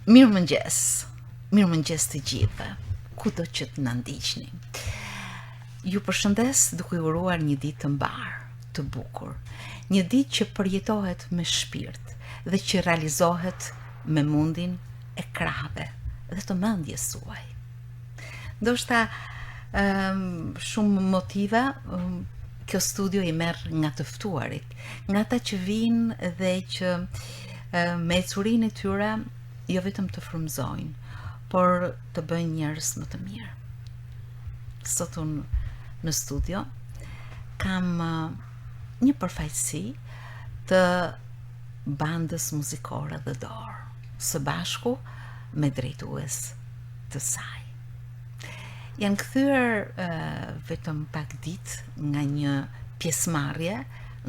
Mirëmëngjes. Mirëmëngjes të gjithëve. Kudo që të na ndiqni. Ju përshëndes duke uruar një ditë të mbar, të bukur. Një ditë që përjetohet me shpirt dhe që realizohet me mundin e krahave dhe të mendjes suaj. Ndoshta shumë motiva kjo studio i merr nga të ftuarit, nga ata që vinë dhe që me ecurinë e tyre jo vetëm të frymëzojnë, por të bëjnë njerëz më të mirë. Sot unë në studio kam një përfaqësi të bandës muzikore The Door, së bashku me drejtues të saj. Janë kthyer vetëm pak ditë nga një pjesëmarrje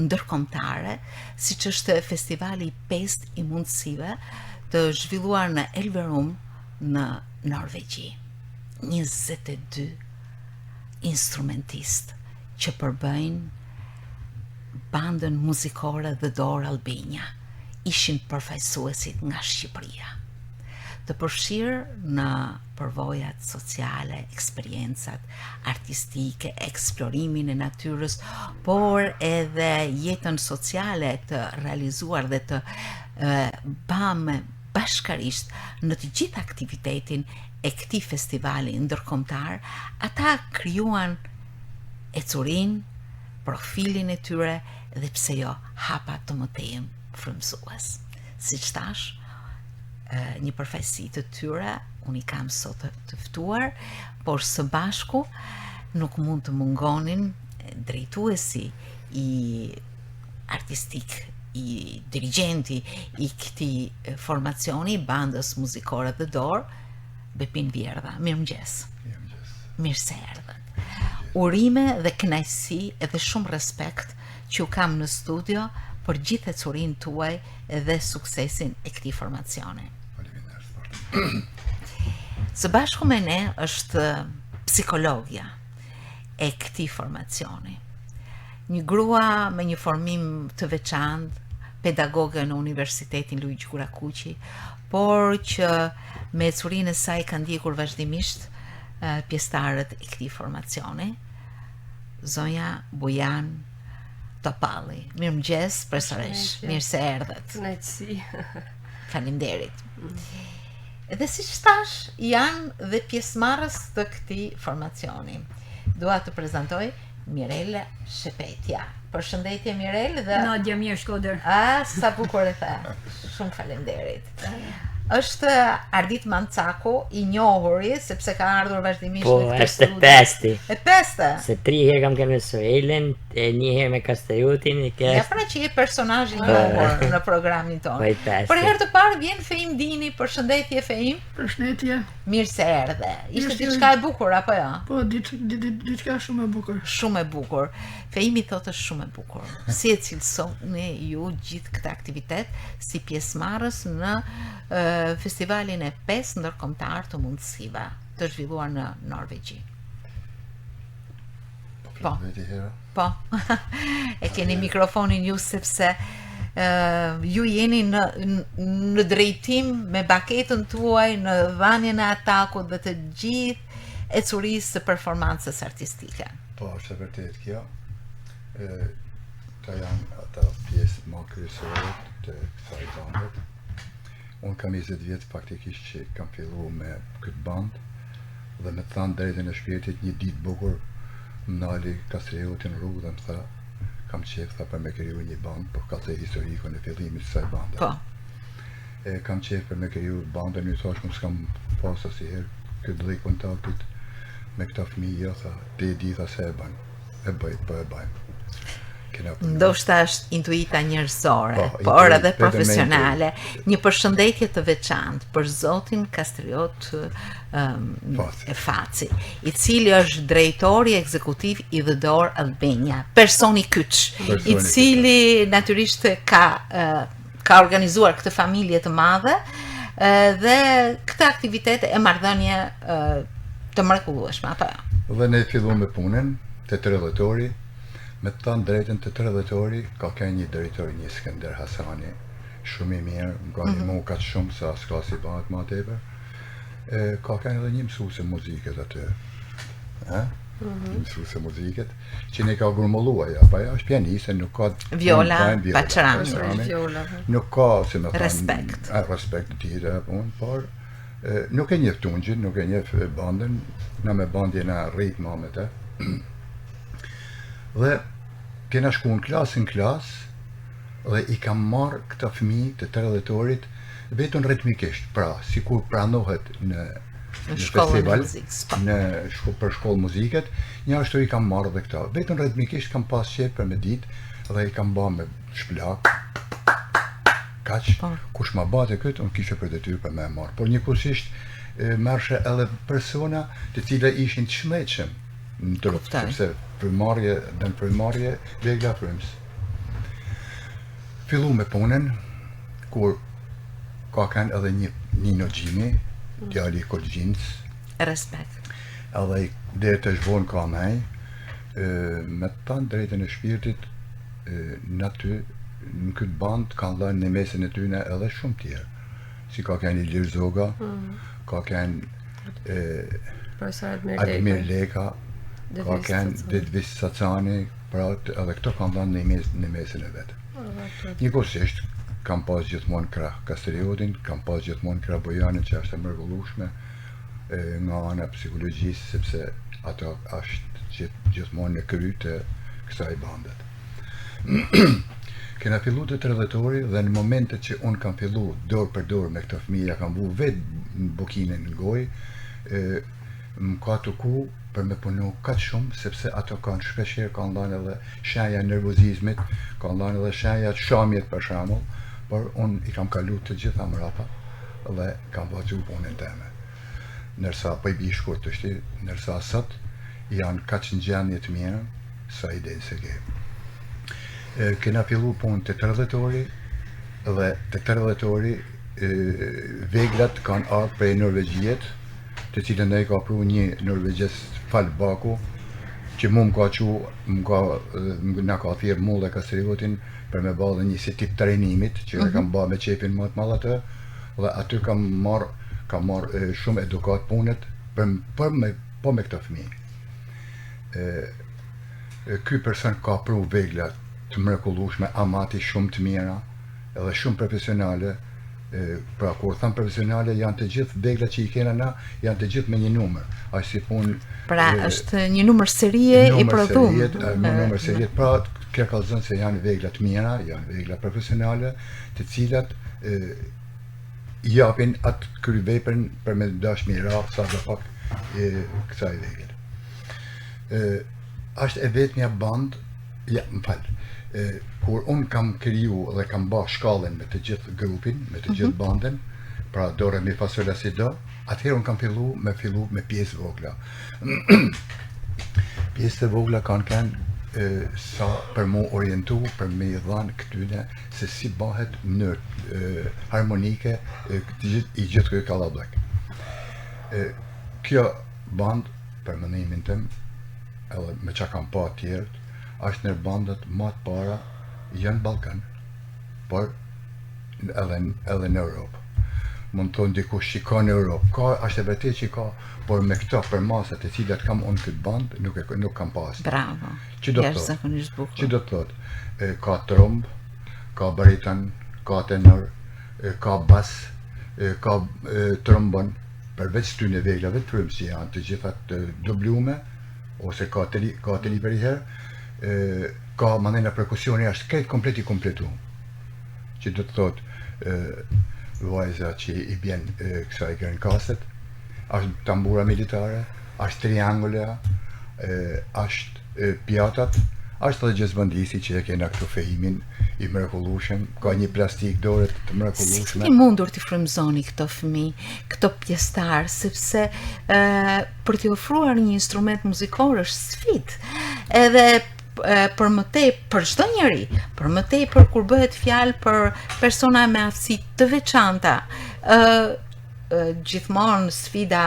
ndërkombëtare, siç është festivali 5 i mundësive të zhvilluar në Elverum në Norvegji. 22 instrumentistë që përbëjnë bandën muzikore The Door Albania ishin përfaqësuesit nga Shqipëria. Të përfshirë në përvojat sociale, eksperiencat artistike, eksplorimin e natyrës, por edhe jetën sociale të realizuar dhe të bëmë bashkarisht në të gjithë aktivitetin e këtij festivali ndërkombëtar. Ata krijuan ecurin, profilin e tyre dhe pse jo hapa të mëtejëm frymëzues. Siç thash, një përfaqësi të tyre unë i kam sot të ftuar, por së bashku nuk mund të mungonin drejtuesi i artistik, i dirigenti i këtij formacioni, bandës muzikore The Door, Bepin Vjerdha. Mirëmëngjes. Mirë se erdhët. Urime dhe kënaqësi edhe shumë respekt që u kam në studio për gjithë ecurinë tuaj dhe suksesin e këtij formacioni. Së bashku me ne është psikologja e këtij formacioni. Një grua me një formim të veçantë, pedagoge në Universitetin Luigi Gurakuqi, por që me ecurinë e saj ka ndjekur vazhdimisht pjesëtarët e këtij formacioni, zonja Bujan Topalli. Mirëmëngjes përsërish. Mirë se erdhët. Kënaqësi. Faleminderit. Dhe siç thash, janë dhe pjesëmarrës të këtij formacioni. Dua të prezantoj Mirela Shepetja. Përshëndetje Mirel dhe Nadia mirë Shkodër. Sa bukur e the. Shumë faleminderit. Është Ardit Mancaku, i njohuri sepse ka ardhur vazhdimisht në këtë studio. Po, është pesti. E peste. Se 3 herë kam qenë me Soelen, e 1 herë me Kastajutin, Ja pra që je personazh i njohur në programin tonë. Për herë të parë vjen Feim Dini. Përshëndetje Feim. Përshëndetje. Mirë se erdhe. Ishte diçka e bukur apo jo? Po, diçka shumë e bukur. Shumë e bukur. Feimi thotë shumë e bukur. Si e cilësoni ju gjithë këtë aktivitet si pjesëmarrës në festivalin e 5 ndërkombëtar të mundësive të zhvilluar në Norvegji? Po. E keni mikrofonin ju sepse ju jeni në drejtim me baketën tuaj, në dhënien e atakut dhe të gjithë ecurisë së performancës artistike. Po, është e vërtet kjo. Ka janë ata pjesë më kryesore të kësaj bande. Unë kam 20 vjetë faktikisht që kam fillu me këtë bandë dhe me thanë drejtën e shpirtit një ditë bukur më nali Kastrioti në rrugë dhe më tha kam qef tha për me kriju një bandë për ka të historikën e fillimit së saj bandë. Po. Kam qef për me kriju bandën, një thash më s'kam pasë asnjëherë këtë lloj kontaktit me këta fëmijë, tha ti e di tha se e bën. E bëjt, po e bëjmë. Ndoshta është intuita njerëzore, por edhe profesionale. Një përshëndetje të veçantë për zotin Kastriot Faci, i cili është drejtori ekzekutiv i The Door Albania, personi kyç, i cili natyrisht ka organizuar këtë familje të madhe dhe këtë aktivitet e marrëdhënie të mrekullueshme, apo jo? Dhe ne filluam me punën te 3 dhjetori. Me të thënë drejtën, të 3 dhjetori ka qenë një drejtor, një Skënder Hasani, shumë i mirë, më ka një mu ka shumë sa s'ka si bëhet ma tepër. Ka kanë edhe një mësuese muzikët aty. Një mësuese muzikët, që ne ka gurmulluar, pa ja është pianiste, nuk ka Viola Baçrami. nuk ka, si më Respekt. Respekt të tjera punë, por nuk e njeh tungjin, nuk e njeh bandën, na me bandje na rrit ma me të. Dhe kena shku në klas, dhe i kam marrë këta fëmijë të 30-torit vetëm ritmikisht, pra sikur pranohet në festival, për shkollë muziket, një ashtu i kam marrë dhe këta. Vetëm ritmikisht kam pas qef për me ditë dhe i kam ba me shplak, kaq, kush ma bate këtë, unë kishe për detyrë për me marrë. Por njëkohësisht merrshe edhe persona të cilat ishin të shëndetshëm në trup, sepse primarje vegla fryms. Fillu me punën, kur ka kanë edhe një Nino Gjimi, djali i Kolgjinës. Respekt. Edhe i deri të zhvon ka mej, me të tanë drejtën e shpirtit, në aty, në këtë band, kanë dhënë në mesin e tyne edhe shumë tjerë. Si ka kanë Ilir Zoga, ka kanë Admir Leka, ka kanë Dedvis Sacani, pra edhe këto kanë dhënë në mesin e vetë. Njëkohësisht, kam pas gjithmonë krah Kastriodin, kam pas gjithmonë krah Bojanin që është e mrekullueshme nga ana psikologjisë, sepse ato është gjithmonë në kry të kësaj bandet. Kena fillu të 30-tori dhe në momentet që unë kam fillu dorë për dorë me këto fëmija, kam bu vetë bukinën në gojë, më ka të ku për me punu katë shumë, sepse ato kanë shpesher, kanë dhënë edhe shenja nervozizmit, kanë dhënë edhe shenja të shamjet për shembull, por unë i kam kalu të gjitha mrapa dhe kam vazhdu punën teme. Nërsa po i bi shkurt të shti, nërsa sot janë kaq në gjendje të mira sa ide se ke. Kena fillu punë të 30-tori dhe të 30-tori veglat kanë ardhur prej Norvegjiet, të cilën ne ka pru një norvegjes Fal Baku, që mu na ka thirrë mu dhe Kastriotin për me ba dhe një si tip trajnimit, që e kam ba me qepin më të madh atë, dhe aty kam marrë shumë edukat punët po me këta fëmijë. Ky person ka pru vegla të mrekullueshme, amati shumë të mira, edhe shumë profesionale. Pra kur thëmë profesionale, janë të gjithë vegla që i kena na, janë të gjithë me një numër. Ashtë si punë... Pra është një numër serie i prodhum. Numër serie, pra kërë ka zënë se janë vegla të mira, janë vegla profesionale, të cilat japin atë kryvepën për me dashmira sa dhe pak kësaj vegla. Ashtë e vetë një band, kur unë kam kriju dhe kam ba shkallën me të gjithë grupin, me të gjithë bandën, pra do re mi fa sol la si do, atëherë unë kam fillu me pjesë vogla. Pjesë të vogla kanë sa për mu orientu, për me i dhanë këtyne se si bahet në harmonike i gjithë këtë kalablek. Kjo band, për mënimin tëm, edhe me qa kam pa tjerët, është nër bandet më të para janë Ballkan, por edhe në Europë. Mund të thonë dikush që ka në Europë, është e vërtetë që ka, por me këto për masat e cilat kam unë këtë band, nuk kam pas. Bravo. Që do të thotë? Ka tromb, ka bariton, ka tenor, ka bas, ka trombon, përveç tyne veglave të frymë që janë të gjitha të dublume, ose ka të li për i herë, ka manena perkusioni është këtë komplet i kompletu, që do të thotë vajza që i bjen kësaj gren kaset, është tambura militare, është triangula, është pjatat, është edhe gjezbandisi që e kena këtu fejimin i mrekullueshëm, ka një plastik dore të mrekullueshme. Si keni mundur t'i frymëzoni këto fëmijë, këto pjesëtar, sepse për t'i ofruar një instrument muzikor është sfidë, edhe për më tej për çdo njeri, për më tej për kur bëhet fjalë për persona me aftësi të veçanta, gjithmonë sfida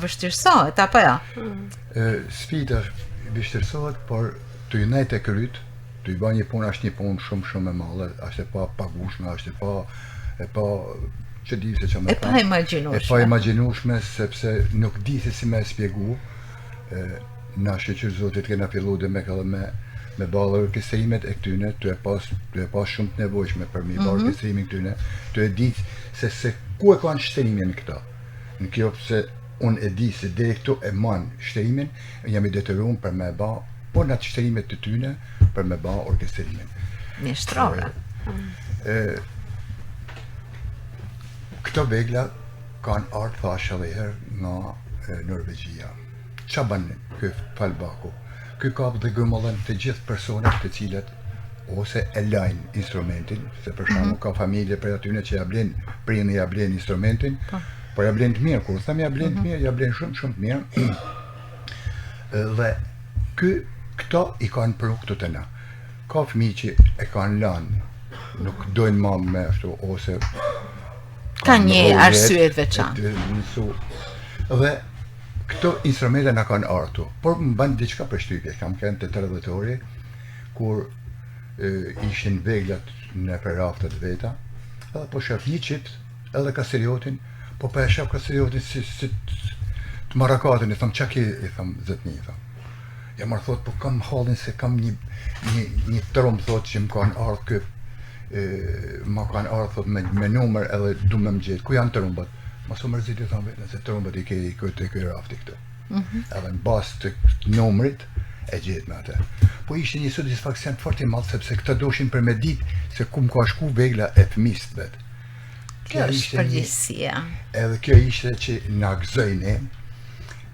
vështirësohet apo jo? Sfida vështirësohet, por të jënajt e kryt të I bën një punë është një punë shumë e madhe, është e pa pagueshme, është e pa që di se çfarë E pa imagjinueshme. E pa imagjinueshme sepse nuk di se si më shpjegu. Na shqyr Zotit kena fillu dhe me ballë orkestrimet e këtyne, të e pas shumë të nevojshme për mi ballë orkestrimin këtyne, të e di se ku e kanë shterimin këta. Në kjo se unë e di se deri këtu e man shterimin, jam I detyruar për me ba, por në atë shterimet të tyne për me ba orkestrimin. Mjeshtrore. Këto vegla kanë ardhur thashë edhe herë nga Norvegjia. Qa banë kë falbaku? Kë kap dhe gëmëllën të gjithë personat të cilët ose e lajnë instrumentin, se për shkakun ka familje për atyne që prindi ja blen instrumentin, por ja blen të mirë, kur them ja blen të mirë, ja blen shumë të mirë. Dhe këto I kanë produktet e na. Ka fëmijë që e kanë lanë, nuk dojnë më me ashtu, ose Ka një arsye të veçantë. Dhe këto instrumente na kanë ardhur, por më bën diçka përshtypje. Kam qenë te 30 ori kur ishin veglat në raftat veta, edhe po shef një qipt, edhe kasteriotin, po pa e shef kasteriotin si të marakatin, I tham qa ki, I tham zëtni, I tham. Ja marrë thot, po kam hallin se kam një tërëm thot që më kanë ardhur ma kanë ardhur thot me numër edhe du me më gjetë, ku janë tërëmbat? Mos u mërzit I tham vetën se tërëmbat I ke rafti këtë. Edhe në bas të numrit e gjetë me atë. Po ishte një satisfaksion fort I madh sepse këta doshin për me ditë se ku më ka shku vegla e fëmijës vet. Kjo është përgjegjësia. Edhe kjo ishte që na gëzoi ne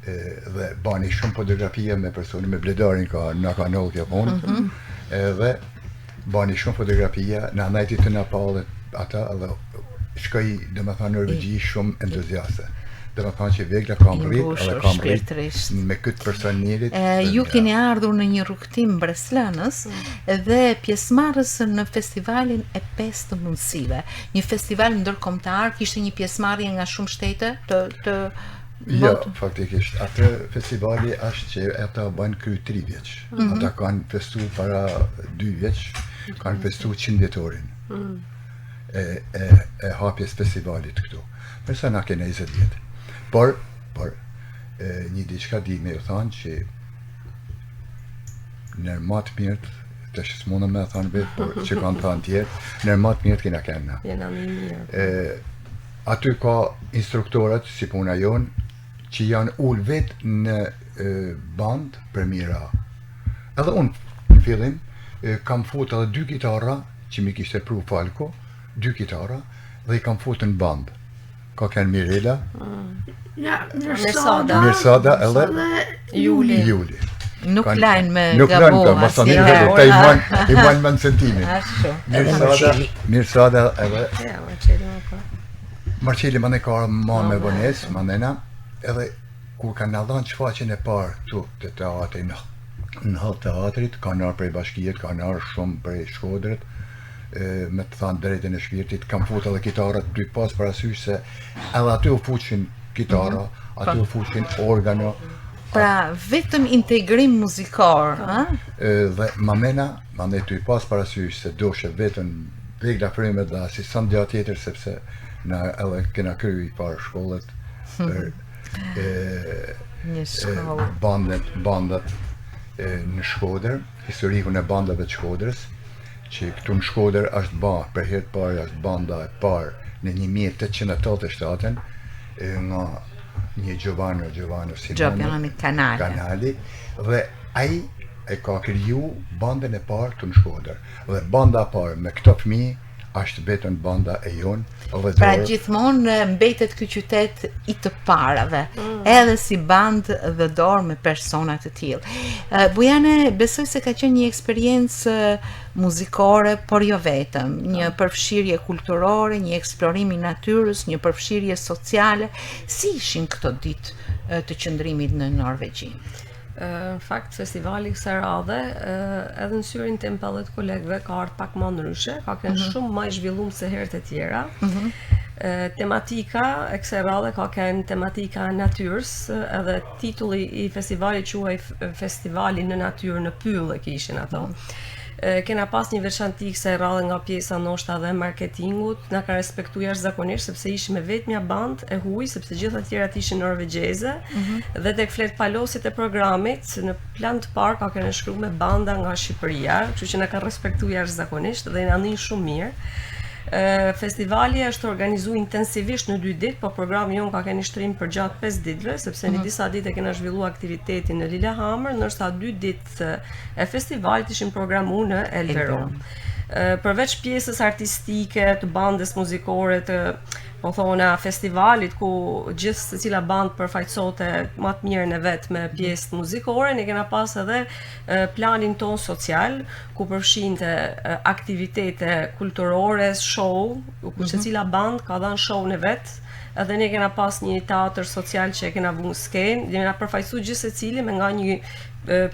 dhe bani shumë fotografia me persone me bledarin na ka ndollë kjo punë. Edhe bani shumë fotografia, na ndajti të na pallet ata edhe shkoi domethënë në Norvegji shumë entuziaste. Domethënë që vegla ka mbrit edhe ka mbrit me këtë personelit. Ju keni ardhur në një rrugtim Breslënës dhe pjesëmarrës në festivalin e 5 të mundësive. Një festival ndërkombëtar, kishte një pjesëmarrje nga shumë shtete të Jo, faktikisht. Atë festivali është që ata bën kry 3 vjeç. Ata kanë festu para 2 vjeç, kanë festu 100 vjetorin e hapjes festivalit këtu. Përsa na kena 20 vjet. Por një diçka di me u thonë që nërë matë mirët, të që s'mona me thonë vetë, por që kanë thonë tjerë, nërë matë mirët kena kena. Jena më mirë. Aty ka instruktorat, si puna jonë, që janë ullë vetë në band për mira. Edhe unë në fillim kam fut edhe 2 gitara që mi kishte pru Falko, 2 gitara dhe I kam fut në band. Ka kënë Mirela, Mirsada edhe Juli. Nuk lajnë me gabova. Nuk lajnë ka, I manë më në sentimin. Mirsada edhe Marqeli më ne ka ma me vones, më nena, edhe kur ka në dhanë qfaqen e parë tu të teatri në hall teatrit, ka nërë prej bashkijet, ka nërë shumë prej Shkodrët, me të thanë drejtën e shpirtit, kam fut edhe kitarat dy pas parasysh se edhe aty u fuqin kitara, aty u fuqin organo. Pra vetëm integrim muzikor, dhe mamena, mande ty pas parasysh se doshe vetëm vegla frimet dhe asistant gjatë tjetër sepse na edhe kena kryu I parë shkollet për një shkollë bandat në Shkodër, historikun e bandave të Shkodrës, që këtu në Shkodër është ba, për herë të parë është banda e parë në 1887 nga një Giovanni Simoni Kanali, dhe ai e ka kriju bandën e parë të në Shkodër. Dhe banda e parë me këto fëmijë është vetëm banda e jonë. Pra gjithmonë mbetet ky qytet I të parave, edhe si band dhe dorë me persona të tillë. Bujane, besoj se ka qenë një eksperiencë muzikore, por jo vetëm, një përfshirje kulturore, një eksplorim I natyrës, një përfshirje sociale. Si ishin këto ditë të qëndrimit në Norvegji? Në fakt, festivali kësaj radhe, edhe në syrin tim edhe të kolegëve ka ardhur pak më ndryshe, ka qenë shumë më I zhvilluar se herët e tjera. Tematika e kësaj radhe ka qenë tematika e natyrës, edhe titulli I festivalit quhej Festivali në natyrë në pyll e kishin ato. Kena pas një veçanti kësaj radhe nga pjesa ndoshta dhe marketingut, na ka respektuar jashtëzakonisht sepse ishim me vetmja band e huaj, sepse gjithë të tjerat ishin norvegjeze, dhe tek flet palosit e programit në plan të parë ka kenë shkruar me banda nga Shqipëria, kështu që na ka respektuar jashtëzakonisht dhe na nin shumë mirë. Festivali është organizuar intensivisht në 2 ditë, po programi jon ka qenë shtrim për gjatë 5 ditëve, sepse në disa ditë kena zhvilluar aktivitetin në Lillehammer, ndërsa 2 ditë e festivalit ishin programuar në Elverum. Përveç pjesës artistike, të bandës muzikore, të po thona festivalit ku gjithë secila band përfaqësote më të mirën e vet me pjesë muzikore, ne kena pas edhe planin ton social ku përfshinte aktivitete kulturore, show, ku secila band ka dhënë show-n e vet. Edhe ne kena pas një teatr social që e kena vënë skenë, dhe na përfaqësu gjithë secili me nga një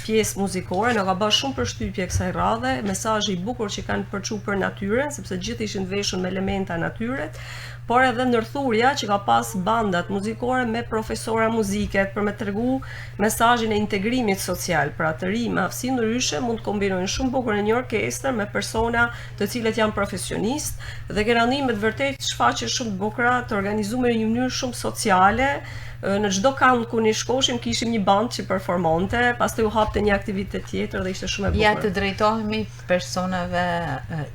pjesë muzikore, na ka bërë shumë përshtypje kësaj radhe, mesazhi i bukur që kanë përçuar për natyrën, sepse gjithë ishin veshur me elementa natyret, por edhe ndërthurja që ka pas bandat muzikore me profesora muzike për me tregu mesazhin e integrimit social. Pra të ri me aftësi ndryshe mund të kombinojnë shumë bukur në një orkestër me persona të cilët janë profesionistë dhe kena ndihmë të vërtet shfaqje shumë të bukura të organizuar në një mënyrë shumë sociale. Në çdo kënd ku ne shkoshim kishim një band që performonte, pastaj u hapte një aktivitet tjetër dhe ishte shumë e bukur. Ja të drejtohemi personave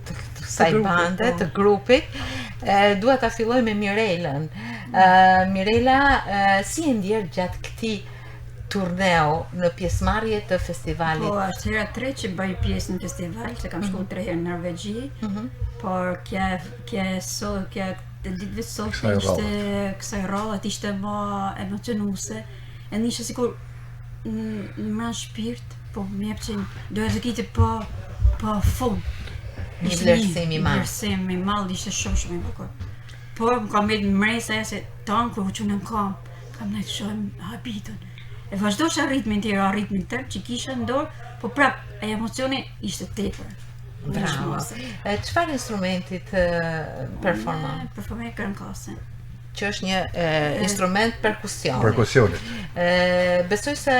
të kësaj bande, të grupit. Dua ta filloj me Mirelën. Mirela, si e ndjer gjatë këtij turneu në pjesëmarrje të festivalit? Po, është hera 3 që bëj pjesë në festival, se kam shkuar 3 herë në Norvegji, por kja të ditëve sot ishte kësaj rradhe, ishte më emocionuese, e ishte sikur në mran shpirt, po më jep që doja të kite po fund. Një vlerësim i madh. Vlerësim i madh, ishte shumë i bukur. Po më kam bërë mresa se tan kur u çunën kam ne të shohim habitun. E vazhdosha ritmin tërë që kisha në dorë, po prap e emocioni ishte tepër. Bravo. Çfarë instrumenti performon? Performoj kërnkase. Që është një instrument perkusioni. Perkusionit. Besoj se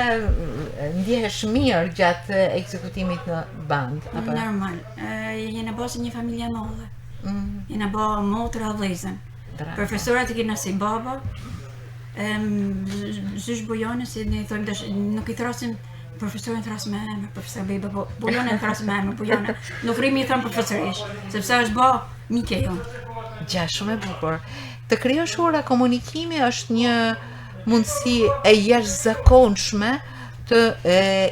ndjehesh mirë gjatë ekzekutimit në band, apo? Normal. Jena bërë si një familja madhe. Jena bërë motra vëllezër. Profesorat e kena si baba. Zysh Bojone, si ne thojmë tash, nuk i thrasim profesorin thras me emër, profesor Beba, po Bojone thras me emër, Bojone. Nuk rrimi i thëmë profesorish, sepse është bë mike jonë. Gja, shumë e bukur. Të krijosh ora komunikimi është një mundësi e jashtëzakonshme të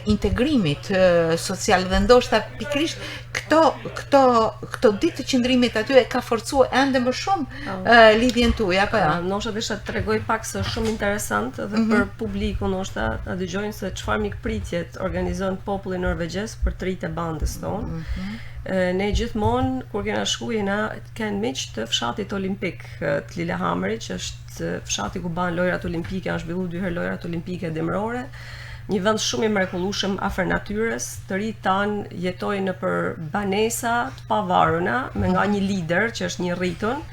integrimit social dhe ndoshta pikërisht këto ditë të qëndrimit aty e ka forcuar ende më shumë lidhjen tuaj, apo jo? Ndoshta desha të tregoj pak se është shumë interesant edhe për publikun, ndoshta ta dëgjojnë se çfarë mikpritjet organizon populli norvegjez për të rritë bandës tonë. Ne gjithmonë kur kena shkuar na kanë miq të fshatit olimpik të Lillehammerit, që është fshati ku bahen lojrat olimpike, janë zhvilluar 2 herë lojrat olimpike dimrore. Një vend shumë i mrekullueshëm afër natyrës, të rinjt tanë jetojnë nëpër banesa të pavarura me nga një lider që është një rritun.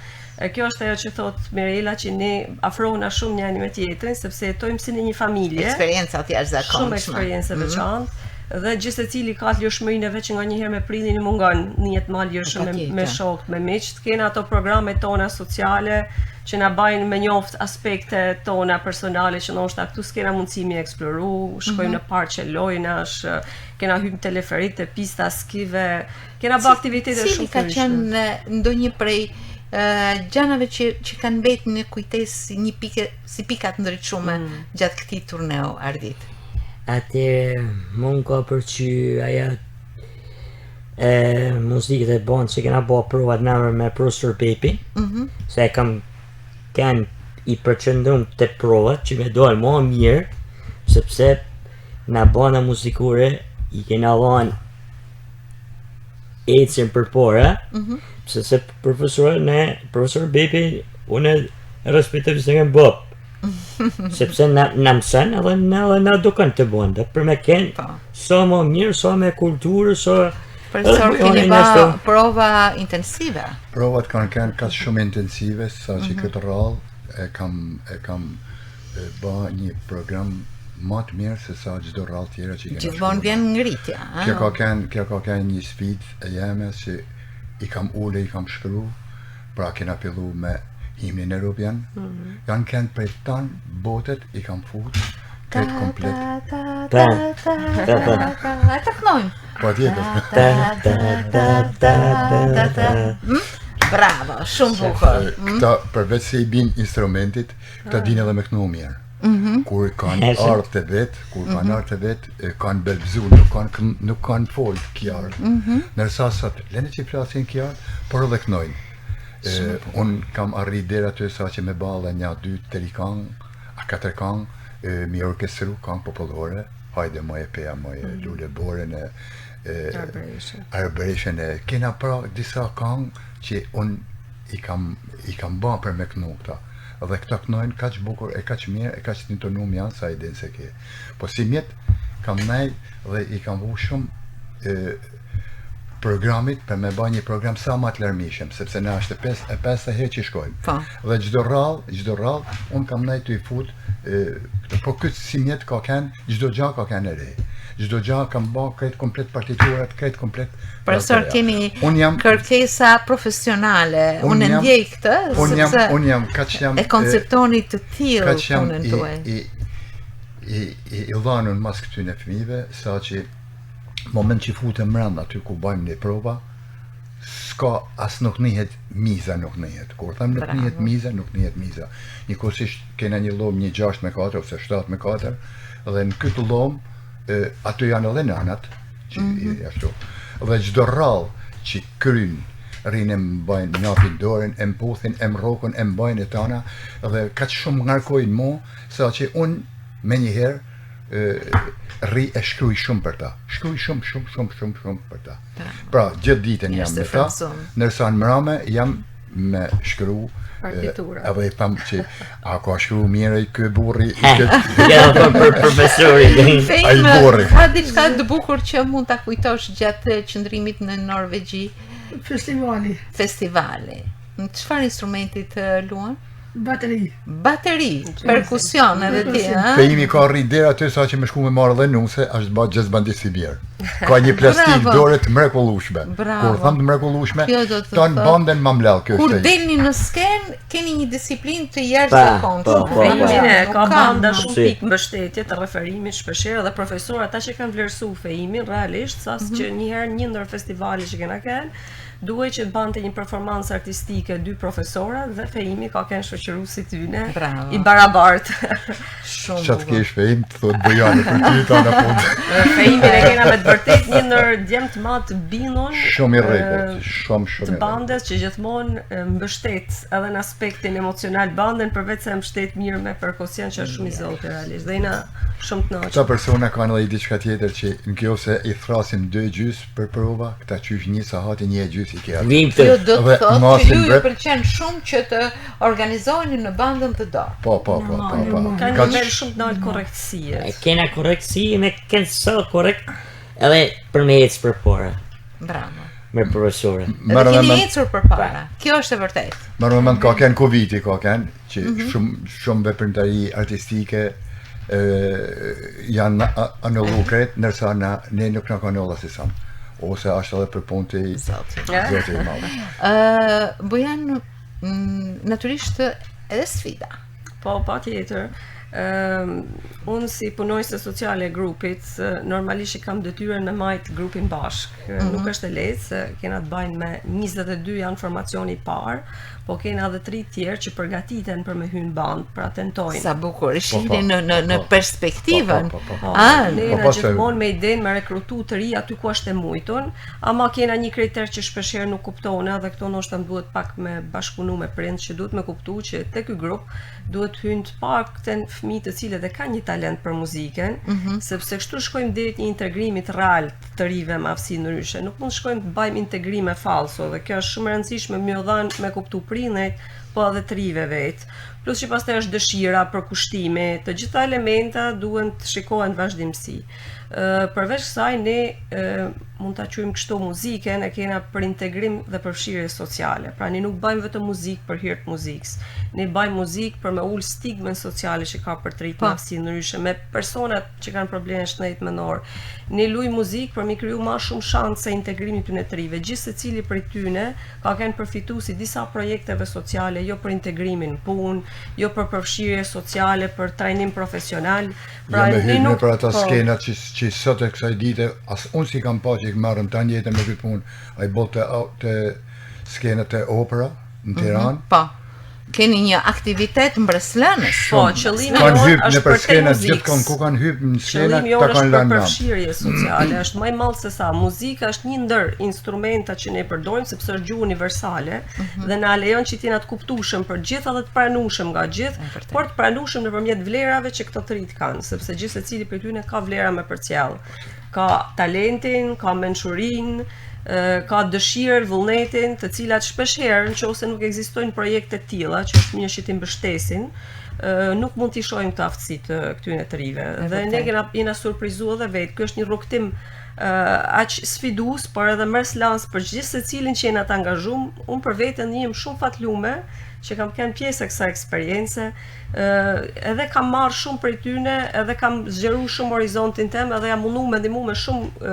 Kjo është ajo që thot Mirela, që ne afrohuna shumë njëri me tjetrin sepse jetojmë si në një familje. Eksperjenca të jashtëzakonshme. Shumë eksperiencë veçantë. Dhe gjithë secili ka lirshmërinë e vet që nganjëherë me prillin i mungon në jetë më lirshëm me shokët, me miqt. Kena ato programet tona sociale që na bajnë me njoft aspekte tona personale që ndoshta këtu s'kena mundësi mi eksploru, shkojmë në parqe lojnash, kena hyrë në teleferik të pista skive, kena bërë aktivitete shumë të ka qenë ndonjë prej gjanave që kanë mbetur në kujtesë një pikë si pikat ndriçume gjatë këtij turneu Ardit? Atëherë mund ka përqy aja muzikët e band që kena bërë provat nëmër me profesor Pepi, se kanë i përqëndrum të provat që me dojnë më mirë, sepse në banda muzikore i kena dhanë ecën për pora, se profesor Bepi unë respektoj se kanë bëp, sepse në mësën edhe në duken të bënda, për me kënë sa më mirë, sa me kulturë, sa... Profesor, keni ba prova intensive? Provat kanë qenë kaq shumë intensive, sa që këtë rallë e kam ba një program më të mirë se sa çdo rrallë tjera që kena Gjithmonë vjen ngritja. Kjo ka qenë një sfidë e jeme që i kam ule, i kam shkru, pra kena fillu me himnin Europian, janë kënd prej tanë botet i kam fut, këtë komplet. E të kënojmë. Pa tjetër. Bravo, shumë bukur. Këta përveç se i bin instrumentit, këta din edhe me kënu mirë. Kur kanë ardhë të vetë, kanë belbzu, nuk kanë folë kjarë. Nërsa sot, lene që i flasin kjarë, por edhe kënojnë. Unë kam arrit dera të sa që me bale një 2-3 këngë, a 4 këngë, mi orkestru këngë popullore, hajde moje peja, moje lule boren, Arbëreshen, kena pra disa këngë që unë i kam ba për me kënu këta. Dhe këta kënojnë kaq bukur, e kaq mirë, e kaq një tonum janë sa i din se ke. Po si mjetë kam nej dhe i kam vu shumë programit për me ba një program sa ma të lërmishëm, sepse na është e 5 herë që shkojmë. Dhe gjdo rrallë, unë kam nej të i fut, po këtë si mjetë ka kenë, gjdo gja ka kenë e re. Gjdo gja kam ba këtë komplet partiturat, këtë komplet... Profesor, keni kërkesa profesionale, unë ndjej këtë, sepse e konceptoni të tillë punën tuaj. I dhanun mas këtyne fëmijëve, sa që moment që futem mranda aty ku bajmë një prova, s'ka as nuk nihet miza, nuk nihet. Kur them nuk nihet miza, nuk nihet miza. Njëkohësisht kena një lom një 6x4 ose 7x4 dhe në këtë lom aty janë edhe nanat që ashtu. Dhe çdo rrallë që kryn rinë mbajnë njapin dorën, e mputhin, e mrokën, e mbajnë e tana dhe kaq shumë ngarkojnë mu sa që unë me njëherë rri e shkruj shumë për ta. Shkruj shumë për ta. Pra, gjithë ditën jam me ta, nërsa në mrame jam me shkru partitura. Edhe i tham që a ka shkru mirë i kë burri Ja, për profesori. Ai burri. Ka diçka të bukur që mund ta kujtosh gjatë qëndrimit në Norvegji? Festivali. Në çfarë instrumentit luan? Bateri, perkusion edhe ti, ha? Fejimi ka rrit dera aty sa që më shku me marrë dhe nuse, është ba gjës bandit si bjerë. Ka një plastik dore të mrekullueshme. Kur tham të mrekullueshme, tonë banden ma mlell, kjo Kur është. delni në sken, keni një disiplinë të jashtëzakonshme. Fejimine ka banda shumë pikë mbështetje të referimit shpeshherë dhe profesorët ata që kanë vlerësu fejimin realisht, sas që njëherë një ndër festivale që kena kenë, duhet që të bante një performancë artistike 2 profesora dhe fejimi ka kenë shoqëruesi tyne i barabartë. Shumë Çat kesh fejim të thot Bojani për ty tana punë. Fejimin e kena me të vërtet një ndër djemt ma të bindur Shumë i rregullt, shumë të bandes që gjithmonë mbështet edhe në aspektin emocional banden përveç se mbështet mirë me perkusion që është shumë i zoti realisht. Dhe jena shumë të kënaqur. Këta persona kanë edhe diçka tjetër që nëse i thrasim 2 gjys për prova, këta qysh një sahati një gjys i kja. Jo do të thotë që ju ju pëlqen shumë që të organizoheni në bandën të dorë. Po. Ka një nivel shumë të lartë korrektësie. Kena korrektësi me kënë sa korrekt edhe për me ecë për para. Bravo. Me profesore. Edhe keni ecur për para. Kjo është e vërtetë. Në moment ka kenë Covidi, ka kenë që shumë veprimtari artistike janë anullu krejt, nërsa ne nuk në ka anullu si samë. Ose është edhe për punë të Zotit i madh. Bojan, natyrisht edhe sfida. Po, patjetër. Unë si punojse sociale e grupit, normalisht I kam detyrën me majt grupin bashk. Nuk është e lehtë se kena të bajnë me 22 janë formacioni I parë, po kena edhe 3 tjerë që përgatiten për me hyrë band, pra tentojnë. Sa bukur, shihni në perspektivën. Ne jena gjithmonë me idenë me rekrutu të ri aty ku është e mujtun, ama kena një kriter që shpeshherë nuk kuptona dhe këto ndoshta duhet pak me bashkëpunu me prind që duhet me kuptu që te ky grup duhet hynë të paktën fëmijë të cilët e kanë një talent për muzikën, sepse kështu shkojmë deri një integrimit real të rive me aftësi ndryshe. Nuk mund shkojmë të bëjmë integrime falso dhe kjo është shumë e rëndësishme më dhan me kuptu prindërit, po edhe të rive vetë. Plus që pastaj është dëshira për kushtime, të gjitha elementa duhen të shikohen vazhdimsi. Përveç kësaj ne mund ta quajmë kështu muzikën e kena për integrim dhe përfshirje sociale. Pra ne nuk bëjmë vetëm muzikë për hir të muzikës. Ne bëjmë muzikë për me ul stigmën sociale që ka për të rritë në aftësi ndryshe me personat që kanë probleme shnejt menor. Ne luajmë muzikë për mi kriju më shumë shanse integrimi tyne të rive. Gjithë secili prej tyne ka kanë përfituar si disa projekteve sociale, jo për integrimin në punë, jo për përfshirje sociale, për trajnim profesional. Pra ne nuk për ata skenat që sot e kësaj dite, as unë si kam pa që i marrëm tani jetën me këtë punë, ai bote të skenat e opera në Tiranë. Po. Keni një aktivitet mbreslënës. Po, qëllimi Kanë jonë hypë në është për për te skenat muzikës. gjithkohon ku kanë hypë në skenat Qëllimi ta jonë është kanë për lënë nam. përfshirje sociale, është më i madh se sa. Muzika është një ndër instrumentat që ne përdorim sepse është gjuhë universale dhe na lejon që t'jena të kuptueshëm për gjithë edhe të pranueshëm nga gjithë, por të pranueshëm nëpërmjet vlerave që këto të rit kanë, sepse gjithë secili prej tyre ka vlera me përcjell. Ka talentin, ka mençurinë, ka dëshirë, vullnetin, të cilat shpeshherë nëse nuk ekzistojnë projekte të tilla që është mirë që t'i mbështesin, nuk mund t'i shohim këtë aftësi të këtyre të rive. Dhe ne jena surprizuar edhe vetë. Ky është një rrugtim aq sfidues, por edhe mërslans për gjithë secilin që jena të angazhuar. Unë për veten jam shumë fatlume që kam qenë pjesë e kësaj eksperience, edhe kam marrë shumë prej tyne, edhe kam zgjeruar shumë horizontin tim, edhe jam munduar me ndihmu me shumë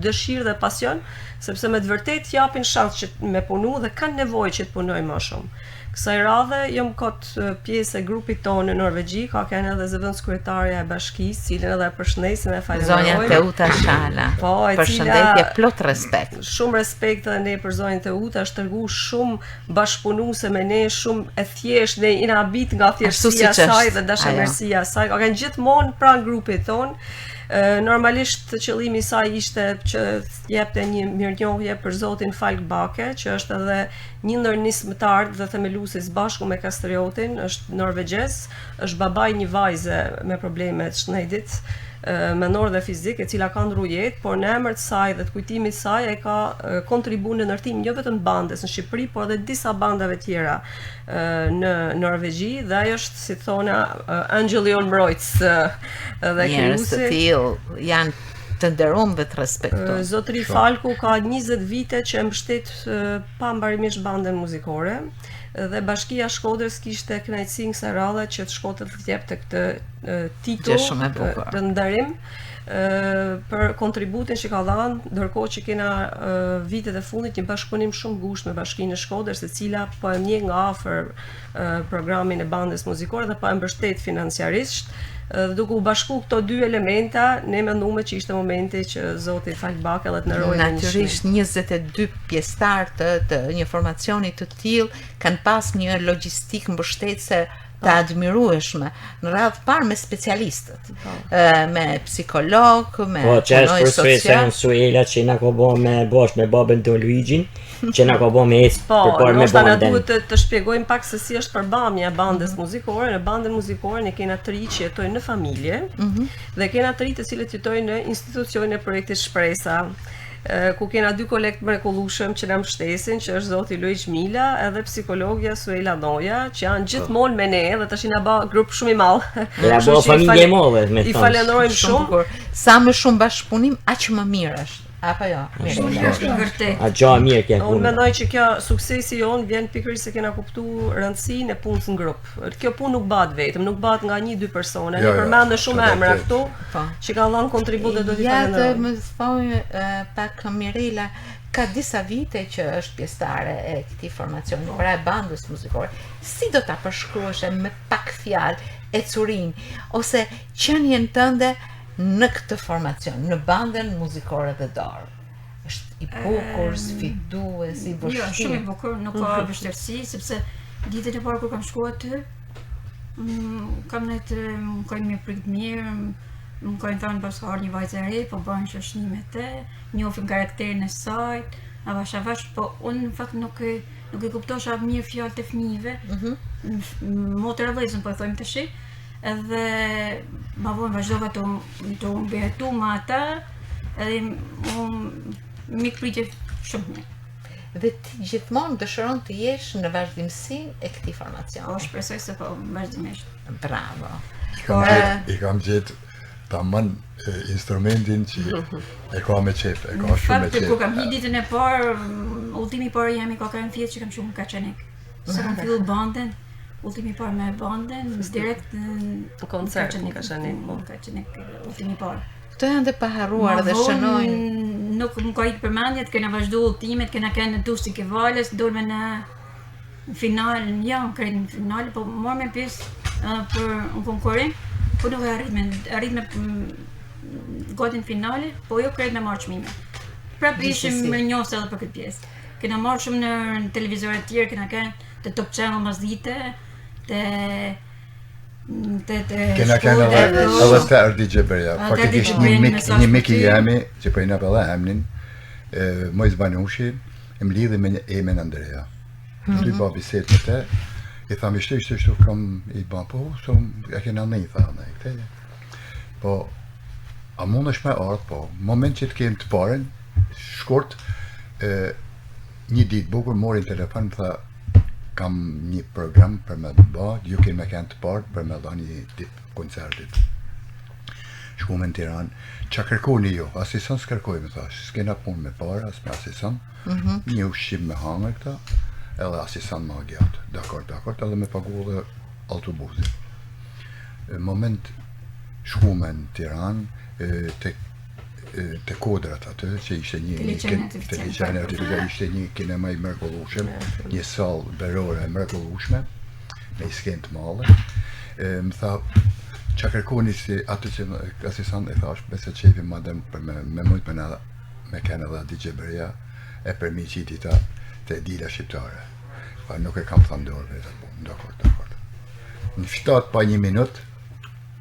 dëshirë dhe pasion, sepse me të vërtet japin shans që me punu dhe kanë nevojë që të punojnë më shumë. Kësaj radhe jam kot pjesë e grupit tonë në Norvegji, ka qenë edhe zëvendëskryetaria e bashkisë, cilën edhe përshëndesim e falenderoj. Zonja Teuta Shala. Po, e përshëndetje plot respekt. Shumë respekt edhe ne për zonjën Teuta, është treguar shumë bashkëpunuese me ne, shumë e thjeshtë dhe inabit nga thjeshtësia e saj dhe dashamirësia e saj. Ka qenë gjithmonë pranë grupit tonë. Normalisht qëllimi i saj ishte që jepte një mirënjohje për zotin Falk Bake, që është edhe një ndër nismëtarët dhe themeluesit bashku me Kastriotin, është norvegjez, është babai një vajze me probleme të shnedit menor dhe fizik, e cila ka ndru jetë, por në emër të saj dhe të kujtimit saj e ka kontribuar në ndërtim jo vetëm bandes në Shqipëri, por edhe disa bandave tjera në Norvegji, dhe ajo është, si thona, Angjeli on Mbrojtës dhe njerëz të tillë janë të nderuar dhe të respektuar. Zotri Falku ka 20 vite që mbështet pambarimisht bandën muzikore, dhe Bashkia Shkodrës kishte kënaqësi në kësaj radhe që të Shkodrës të jepte këtë titull të ndarim për kontributin që ka dhënë, ndërkohë që kena vitet e fundit një bashkëpunim shumë ngushtë me Bashkinë e Shkodrës, e cila po e njeh nga afër programin e bandës muzikore dhe po e mbështet financiarisht. Duke u bashku këto dy elementa, ne menduam që ishte momenti që zoti Falk Bake edhe të ndërrojë natyrisht 22 pjesëtar të një formacioni të tillë kanë pas një logjistikë mbështetëse të admirueshme, në radhë parë me specialistët, me psikolog, me punoj social. Suela që na ka bë me bosh me babën të Luigjin, që na ka bë me ec përpara me bandën. Po, duhet të shpjegojmë pak se si është përbamja e bandës muzikore. Në bandën muzikore ne kena 3 që jetojnë në familje, dhe kena 3 të cilët jetojnë në institucione e projektit Shpresa, ku kena 2 kolegë mrekullueshëm që na mbështesin, që është zoti Luigjë Mila edhe psikologja Suela Noja, që janë gjithmonë me ne dhe tash na bë grup shumë i madh. Ja bë familje e madhe me I falenderojmë shumë. Sa më shumë bashkëpunim, aq më mirë është. Apo jo? Vërtet. A gja mirë kjo punë. Unë mendoj që kjo suksesi jon vjen pikërisht se kena kuptuar rëndësinë e punës në grup. Kjo punë nuk bëhet vetëm, nuk bëhet nga 1-2 persona. Ne përmendëm shumë emra këtu që kanë dhënë kontribut dhe do t'i falenderoj. Ja, më thoj pak Mirela, ka disa vite që është pjesëtare e këtij formacioni, pra e bandës muzikore. Si do ta përshkruash me pak fjalë ecurinë ose qenien tënde në këtë formacion, në bandën muzikore dhe dorë? Është i bukur, sfidues, i vështirë. Jo, shumë i bukur, nuk ka vështirësi, sepse ditën e parë kur kam shkuar aty, kam ne të mëkoj me prit mirë, mëkoj thënë pas ka një vajzë e re, po bën shoqënim me te, njohim karakterin e saj, avash, po unë në fakt nuk i kuptosha mirë fjalët e fëmijëve. Motër e vajzën po e thojmë tash. Edhe ma vonë vazhdova të mbijetu ma ata, edhe mi pritje shumë mirë. Dhe ti gjithmonë dëshiron të jesh në vazhdimsinë e këtij formacioni. Po, shpresoj se po, vazhdimisht. Bravo. I kam gjetë tamam instrumentin që e ka me qef, e ka shumë me Fakt, kur kam qef. hi ditën e parë, udhimi i parë jam i ka 4 vjet që kam qenë në Kaçanik. Sa kam filluar bandën, udhimi i parë me bandën, direkt në Koncert në Kaçanik. Kaçanik, udhimi i parë. Këto janë të paharruar dhe shënojnë. Nuk më ka ikë përmendjet, kena vazhdu udhimet, kena kënë në Tusi ke Valës, dolme në final, ja, në krejt në final, po morë me pjesë për në konkurim, po nuk e arrit me godin finale, po jo krejt me marrë çmime. Prap ishim më njohës edhe për këtë pjesë. Kena marrë shumë në televizore të tjerë, kena kënë të Top Channel mas dite, Kena kënë edhe të Erdi Gjeberia. Faktikisht një miki jemi, që për i në pëlla emnin, Mojz Banushi, më lidhe me një Emen Andrea. Dy ba biset me te, i tham ishte kam i ba, po, e kena në i thane, po, a mund është me ardhë, po, moment që të kemë të paren, shkurt, një ditë bukur morin telefon, më tha, kam një program për me ba, ju keni me kënë të partë për me dha një tip koncertit. Shku me në Tiranë, qa kërkoni ju? Asison s'kërkoj, me thash, s'kena punë me para, as me asison, një ushqim me hangër këta, edhe asison ma gjatë, dakord, edhe me pagu dhe autobusi. Moment, shku me në Tiranë, të kodrat atë, që ishte një televizion artificial, ishte një kinema i mrekullueshëm, një sallë berore e mrekullueshme, me i skenë të madhe. Më tha, qa kërkoni si atë që asison e thash, bese qefi madem për me mujt me kene dhe Adi Gjeberia, e për mi qiti ta të dila shqiptare. Pa nuk e kam thënë dorë, dakord. Në fshtat pa 1 minutë,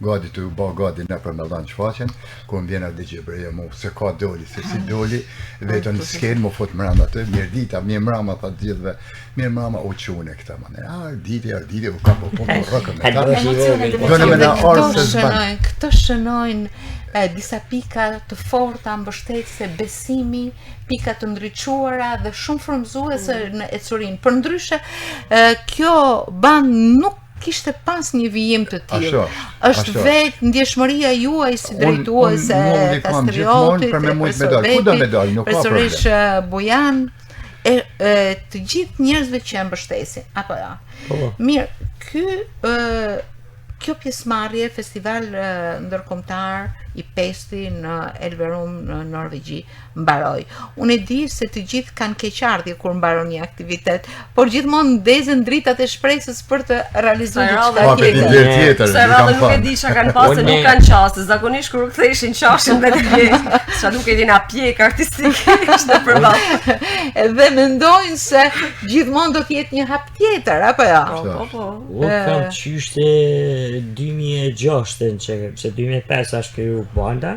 gadi të ba gadi në për me dhanë që faqen, ku më vjen Adi Gjeberia mu, se ka doli, se si doli, vetën në skenë, mu fut mrama të, mirë dita, mirë mrama të gjithve, mirë mrama u qune këta, manë, arditi, u ka po punë rëkën me ta, dojnë me në arë se zbanë. Këto shënojnë disa pika të forta, mbështetëse, besimi, pika të ndriçuara dhe shumë frymëzuese në ecurin. Për ndryshe, kjo ban nuk kishte pas një vijim të tillë. Është vetë ndjeshmëria juaj si drejtuese Kastriotit, profesoresh Bojan, të gjithë njerëzve që e mbështesin, apo ja. Mirë, kjo pjesëmarrje, festival ndërkombëtar i Pesti në Elverum në Norvegji mbaroi. Unë e di se të gjithë kanë keqardhje kur mbaron një aktivitet, por gjithmonë ndezën dritat e shpresës për të realizuar diçka tjetër. Sa radhë nuk e di çka kanë pasur, nuk kanë qasë. Zakonisht kur ktheheshin qashin me pjekë, sa nuk e di na pjekë artistikisht në përballë. Dhe mendojnë se gjithmonë do të jetë një hap tjetër, apo jo? Po. U kam qyshte 2006, se 2005 është kriju banda,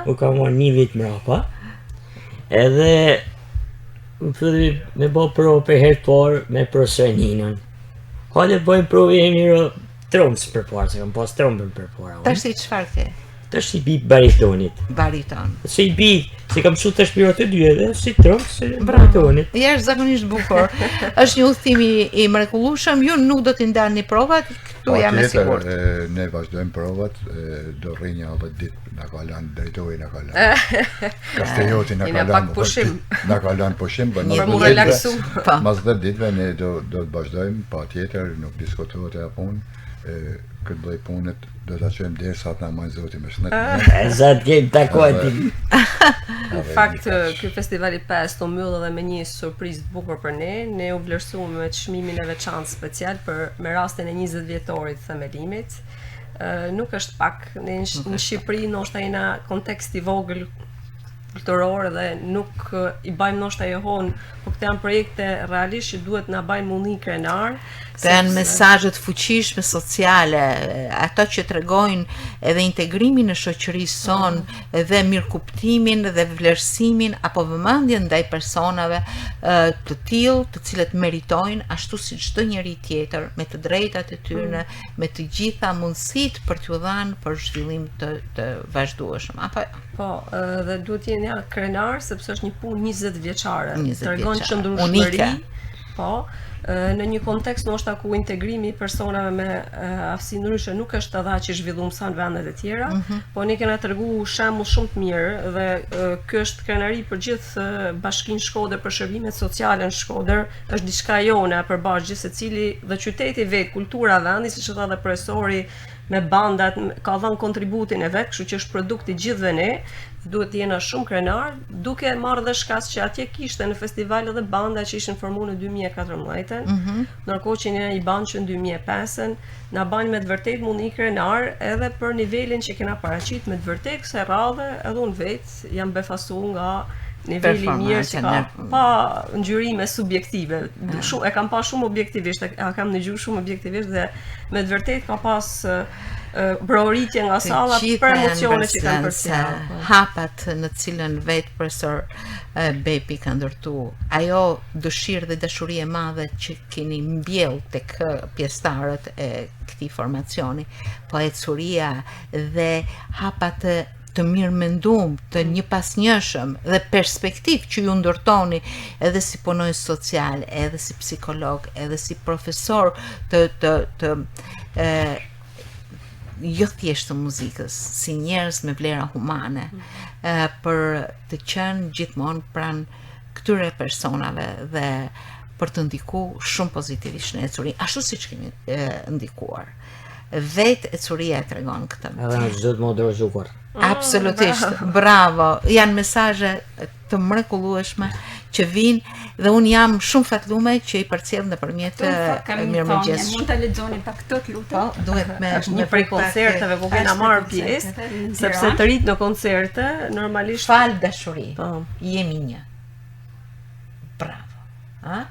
u kam marrë 1 vit mrapa, edhe më filli me bo provë për herë të parë me profesor Ninën. Hale bëjmë provë e mirë tromës për parë, se kam pas trombën për parë. Tash i çfarë ke? Tash i bi baritonit. Bariton. Se i bi, se kam shumë të shpiro të dy edhe, si tromë, se baritonit. Ja, është zakonisht bukur. Është një udhëtim i mrekullueshëm, ju nuk do t'i ndani provat, këtu jam e sigurt. Ne vazhdojmë provat, do rrinja edhe ditë, na ka lanë drejtori, na ka lanë. Kastrioti na ka lanë. Na ka lanë pushim, për mu relaksu. Mas 10 ditëve ne do të vazhdojmë, patjetër, nuk diskutohet e punë. Këtë bëj punët do të qëjmë derë sa të na majnë zoti me shnet. Zatë kemë takuati. Në fakt, ky festivali 5 të mbyllë edhe me një surprizë të bukur për ne. Ne u vlerësuam me çmimin e veçantë special me rastin e 20 vjetorit të themelimit. Nuk është pak, në Shqipëri ndoshta jena kontekst i vogël kulturor dhe nuk i bajmë ndoshta johon, por këto janë projekte realisht që duhet na bajnë mundi krenar. Këto janë mesazhe të fuqishme sociale, ato që tregojnë edhe integrimin në shoqërisë sonë, edhe mirëkuptimin dhe vlerësimin apo vëmendjen ndaj personave të tillë, të cilët meritojnë ashtu si çdo njeri tjetër, me të drejtat e tyre, me të gjitha mundësitë për t'u dhënë për zhvillim të vazhdueshëm. Apo po, dhe duhet të jenë krenar sepse është një punë 20 vjeçare. Tregon qëndrueshmëri. Po, në një kontekst ndoshta ku integrimi I personave me aftësi ndryshe nuk është edhe aq I zhvilluar sa në vendet e tjera, po ne kena treguar shembull shumë të mirë dhe ky është krenari për gjithë Bashkinë Shkodër për shërbimet sociale në Shkodër, është diçka jone përballë gjithë secili dhe qyteti vet, kultura e vendit, siç e tha dhe profesori me bandat, ka dhënë kontributin e vet, kështu që është produkt I gjithëve ne, duhet të jena shumë krenar, duke marrë dhe shkas që atje kishte në festival edhe banda që ishin formuar në 2014, ndërkohë që ne I banë që në 2005, na banë me të vërtet mund I krenar edhe për nivelin që kena paraqit me të vërtet kësaj radhe, edhe unë vetë jam befasu nga niveli mirë që ka pa ngjyrime subjektive. E kam pa shumë objektivisht, kam dëgjuar shumë objektivisht dhe me të vërtet ka pas broritje nga salla për emocionet që kanë përcjellë. Hapat në cilën vetë profesor Bepi ka ndërtu, ajo dëshirë dhe dashuri e madhe që keni mbjell tek pjesëtarët e këtij formacioni, po ecuria dhe hapat të mirë mendum, të një pasnjëshëm dhe perspektiv që ju ndërtoni edhe si punonjës social, edhe si psikolog, edhe si profesor jo thjesht të muzikës, si njerëz me vlera humane, për të qenë gjithmonë pranë këtyre personave dhe për të ndikuar shumë pozitivisht në ecuri, ashtu siç kemi ndikuar. Vetë ecuria e tregon këtë. Edhe në çdo të moderozuar. Absolutisht, bravo. Janë mesazhe të mrekullueshme që vinë dhe unë jam shumë fatlume që I përcjell nëpërmjet mirëmëngjesit. Mund ta lexoni pak këto të lutem. Po, duhet me është një prej koncerteve ku kena marrë pjesë, sepse të rit në koncerte normalisht fal dashuri. Po. Jemi një. Bravo. A?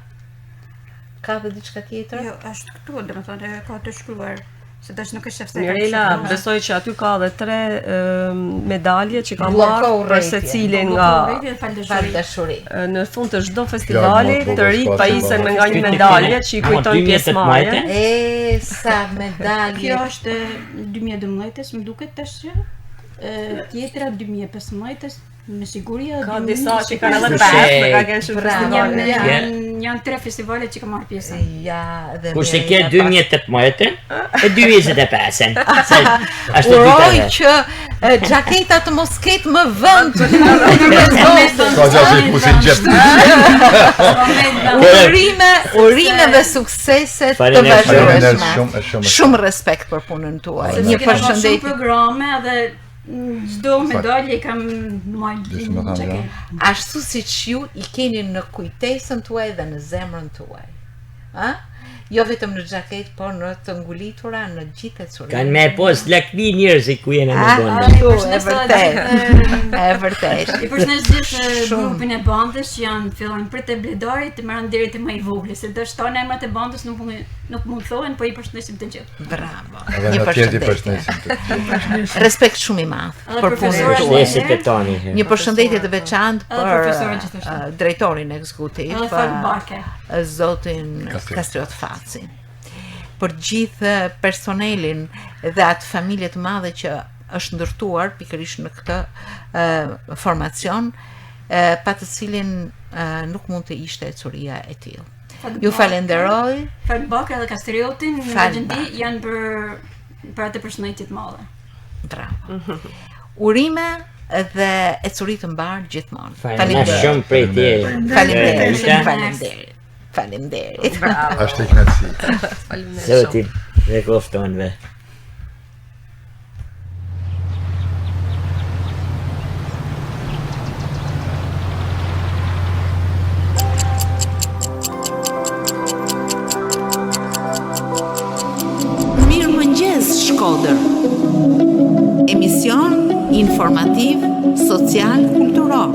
Ka dhe diçka tjetër? Jo, është këtu, domethënë ka të shkruar. Se tash nuk është se Mirela, besoj që aty ka edhe 3 medalje që ka marrë për secilin nga fal dashuri. Në fund të çdo festivali të rit pajisen me nga një medalje që I kujton pjesëmarrjen. Sa medalje. Kjo është 2012, më duket tash që tjetra 2015 me siguri ka disa që kanë edhe 5, ka kanë shumë festivale. Janë 3 festivale që kanë marrë pjesë. Ja, dhe Kurse ke 2018 e 2025. Uroj që xhaketa të mos ketë më vend. Ka gjashtë kusin Urime dhe suksese të vazhdueshme. Shumë respekt për punën tuaj. Një përshëndetje. Shumë programe dhe çdo medalje kam marrë. Ashtu siç ju I keni në kujtesën tuaj dhe në zemrën tuaj. A? Jo vetëm në xhaketë, por në të ngulitura në gjithë ecurin. Kanë me pos lakmi njerëz ku jena në bondë. E vërtet. I përshëndes gjithë grupin e bandës që janë fillojnë prej te bledarit të merren deri te më I vogël, se do shtohen emrat e bandës nuk mund thohen, po I përshëndesim të gjithë. Bravo. Një përshëndetje. Respekt shumë I madh për punën tuaj. Një përshëndetje të veçantë për drejtorin ekzekutiv, zotin Kastriot Faci, për gjithë personelin dhe atë familje të madhe që është ndërtuar pikërisht në këtë formacion, pa të cilin nuk mund të ishte ecuria e tillë. Ju falenderoj. Falbak edhe Kastriotin në Argjendi janë për atë përshëndetje të madhe. Bravo. Urime dhe ecuri të mbar gjithmonë. Faleminderit shumë prej tjerë. Faleminderit. Është kënaqësi. Faleminderit. Zoti rekoftonve. Mirëmëngjes Shkodër. Emision informativ, social, kulturor.